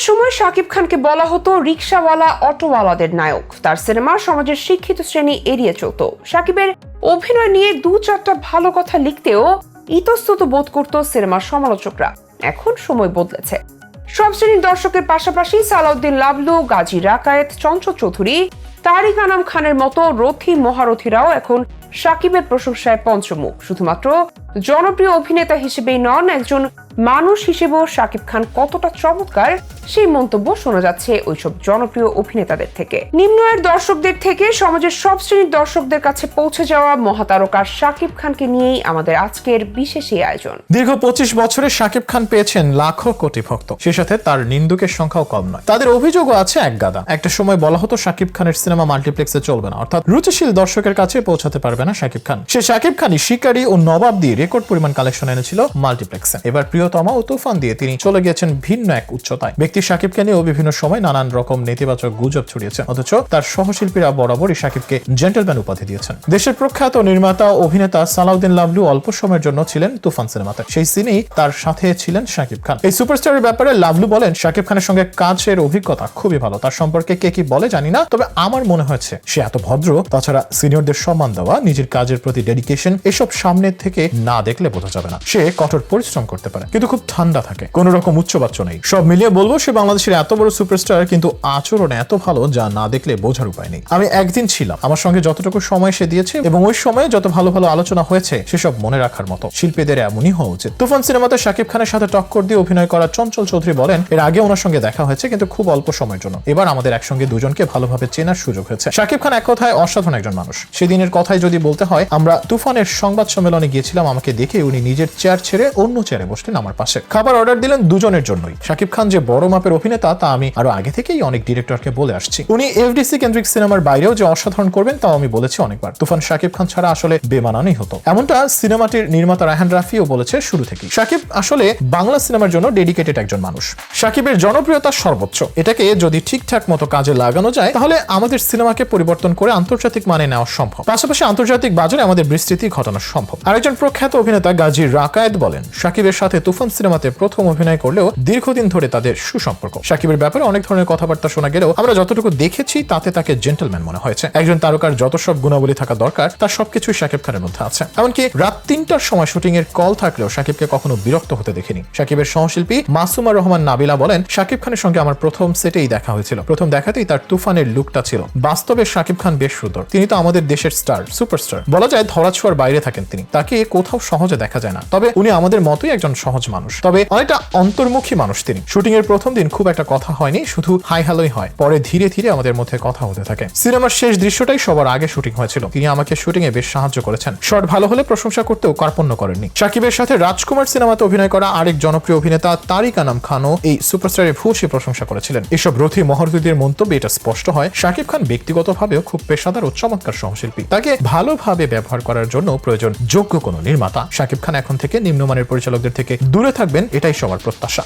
সময় শাকিব খানকে বলা হতো রিকশাওয়ালা অটোওয়ালাদের নায়ক। তার সিনেমা সমাজের শিক্ষিত শ্রেণী এড়িয়ে চলত। শাকিবের অভিনয় নিয়ে দু চারটা ভালো কথা লিখতেও ইতস্তত বোধ করত সিনেমার সমালোচকরা। এখন সময় বদলেছে। সব শ্রেণীর দর্শকের পাশাপাশি সালাউদ্দিন লাবলু, গাজী রাকায়েত, চঞ্চল চৌধুরী, তারিক আনাম খানের মতো রথী মহারথীরাও এখন শাকিবের প্রশংসায় পঞ্চমুখ। শুধুমাত্র জনপ্রিয় অভিনেতা হিসেবেই নন, একজন মানুষ হিসেবেও শাকিব খান কতটা চমৎকার সেই মন্তব্য শোনা যাচ্ছে ওইসব জনপ্রিয় অভিনেতাদের থেকে। নিম্ন আয়ের দর্শকদের থেকে সমাজের সব শ্রেণীর দর্শকদের কাছে পৌঁছে যাওয়া মহাতারকা শাকিব খানকে নিয়েই আমাদের আজকের বিশেষ এই আয়োজন। দীর্ঘ 25 বছরে শাকিব খান পেয়েছেন লাখো কোটি ভক্ত, সে সাথে তার নিন্দুকের সংখ্যাও কম নয়। তাদের অভিযোগও আছে এক গাদা। একটা সময় বলা হতো শাকিব খানের সিনেমা মাল্টিপ্লেক্সে চলবে না, অর্থাৎ রুচিশীল দর্শকের কাছে পৌঁছাতে পারবে না শাকিব খান। সে শাকিব খানই শিকারী ও নবাব দিয়ে রেকর্ড পরিমাণ কালেকশন এনেছিল মাল্টিপ্লেক্সে। এবার প্রিয়তমা ও তুফান দিয়ে তিনি চলে গিয়েছেন ভিন্ন এক উচ্চতায়। ব্যক্তি শাকিবকে নিয়েও বিভিন্ন সময় নানান রকম নেতিবাচক গুজব ছড়িয়েছেন, অথচ তার সহশিল্পীরা বরাবরই শাকিবকে জেন্টলম্যান উপাধি দিয়েছেন। দেশের প্রখ্যাত নির্মাতা অভিনেতা সালাউদ্দিন লাবলু অল্প সময়ের জন্য ছিলেন তুফান সিনেমাতে। সেই সিনেই তার সাথে ছিলেন শাকিব খান। এই সুপারস্টারের ব্যাপারে লাবলু বলেন, শাকিব খানের সঙ্গে কাজের অভিজ্ঞতা খুবই ভালো। তার সম্পর্কে কে কি বলে জানি না, তবে আমার মনে হয়েছে সে এত ভদ্র। তাছাড়া সিনিয়রদের সম্মান দেওয়া, নিজের কাজের প্রতি ডেডিকেশন, এসব সামনে থেকে না দেখলে বোঝা যাবে না। সে কঠোর পরিশ্রম করতে পারে, কিন্তু খুব ঠান্ডা থাকে, কোন রকম উচ্চবাচ্য নেই। সব মিলিয়ে বলবো সে বাংলাদেশের এত বড় সুপারস্টার, কিন্তু আচরণ এত ভালো যা না দেখলে বোঝার উপায় নেই। আমি একদিন ছিলাম, আমার সঙ্গে যতটুকু সময় সে দিয়েছে এবং ওই সময়ে যত ভালো ভালো আলোচনা হয়েছে সেসব মনে রাখার মতো। শিল্পীদের এমনই হওয়া উচিত। তুফান সিনেমাতে শাকিব খানের সাথে টক্কর দিয়ে অভিনয় করা চঞ্চল চৌধুরী বলেন, এর আগে ওনার সঙ্গে দেখা হয়েছে, কিন্তু খুব অল্প সময়ের জন্য। এবার আমাদের একসঙ্গে দুজনকে ভালোভাবে চেনার সুযোগ হয়েছে। শাকিব খান এক কথায় অসাধারণ একজন মানুষ। সেদিনের কথাই যদি বলতে হয়, আমরা তুফানের সংবাদ সম্মেলনে গিয়েছিলাম। আমাকে দেখে উনি নিজের চেয়ার ছেড়ে অন্য চেয়ারে বসলেন আমার পাশে। খাবার অর্ডার দিলেন দুজনের জন্যই। শাকিব খান যে বড় মাপের অভিনেতা তা আমি আরো আগে থেকেই অনেক ডিরেক্টরকে বলে আসছি। উনি এফডিসি কেন্দ্রিক সিনেমার বাইরেও যে অসাধারণ করবেন তাও আমি বলেছি অনেকবার। তুফান শাকিব খান ছাড়া আসলে বেমানানই হতো, এমনটা সিনেমাটির নির্মাতা রায়হান রাফিও বলেছে শুরু থেকেই। শাকিব আসলে বাংলা সিনেমার জন্য ডেডিকেটেড একজন মানুষ। শাকিবের জনপ্রিয়তা সর্বোচ্চ। এটাকে যদি ঠিকঠাক মতো কাজে লাগানো যায় তাহলে আমাদের সিনেমাকে পরিবর্তন করে আন্তর্জাতিক মানে নেওয়া সম্ভব। পাশাপাশি আন্তর্জাতিক বাজারে আমাদের বিস্তৃতি ঘটানো সম্ভব। আরেকজন প্রখ্যাত অভিনেতা গাজী রাকায়েত বলেন, শাকিবের সাথে তুফান সিনেমাতে প্রথম অভিনয় করলেও দীর্ঘদিন ধরে তাদের সুসম্পর্ক। শাকিবের ব্যাপারে অনেক ধরনের কথাবার্তা শোনা গেলেও আমরা যতটুকু দেখেছি তাতে তাকে জেন্টলম্যান মনে হয়েছে। একজন তারকার যত সব গুণাবলী থাকা দরকার তার সবকিছুই শাকিব খানের মধ্যে আছে। এমনকি রাত 3টার সময় শুটিং এর কল থাকলেও শাকিবকে কখনো বিরক্ত হতে দেখিনি। শাকিবের সহশিল্পী মাসুমা রহমান নাবিলা বলেন, শাকিব খানের সঙ্গে আমার প্রথম সেটেই দেখা হয়েছিল। প্রথম দেখাতেই তার তুফানের লুকটা ছিল। বাস্তবে শাকিব খান বেশ সুন্দর। তিনি তো আমাদের দেশের স্টার, সুপারস্টার। বলা যায় ধরাছোঁয়ার বাইরে থাকেন তিনি। তাকে কোথাও সহজে দেখা যায় না, তবে উনি আমাদের মতোই একজন সহজ মানুষ। তবে অনেকটা অন্তর্মুখী মানুষ তিনি। শুটিং এর প্রথম দিন খুব একটা কথা হয়নি, শুধু হাই হ্যালোই হয়। পরে ধীরে ধীরে আমাদের মধ্যে কথা হতে থাকে। সিনেমার শেষ দৃশ্যটাই সবার আগে শুটিং হয়েছিল। তিনি আমাকে শুটিং এ বেশ সাহায্য করেছেন। শর্ট ভালো হলে প্রশংসা করতেও কার্পণ্য করেননি। শাকিবের সাথে রাজকুমার সিনেমাতে অভিনয় করা আরেক জনপ্রিয় অভিনেতা তারিক আনাম খানও এই সুপারস্টারের ভূয়সী প্রশংসা করেছিলেন। এসব রথী মহারথীদের মন্তব্যে এটা স্পষ্ট হয় শাকিব খান ব্যক্তিগতভাবেও খুব পেশাদার ও চমৎকার সহশিল্পী। তাকে ভালোভাবে ব্যবহার করার জন্য প্রয়োজন যোগ্য কোনো নির্মাতা। শাকিব খান এখন থেকে নিম্নমানের পরিচালকদের থেকে দূরে থাকবেন, এটাই সবার প্রত্যাশা।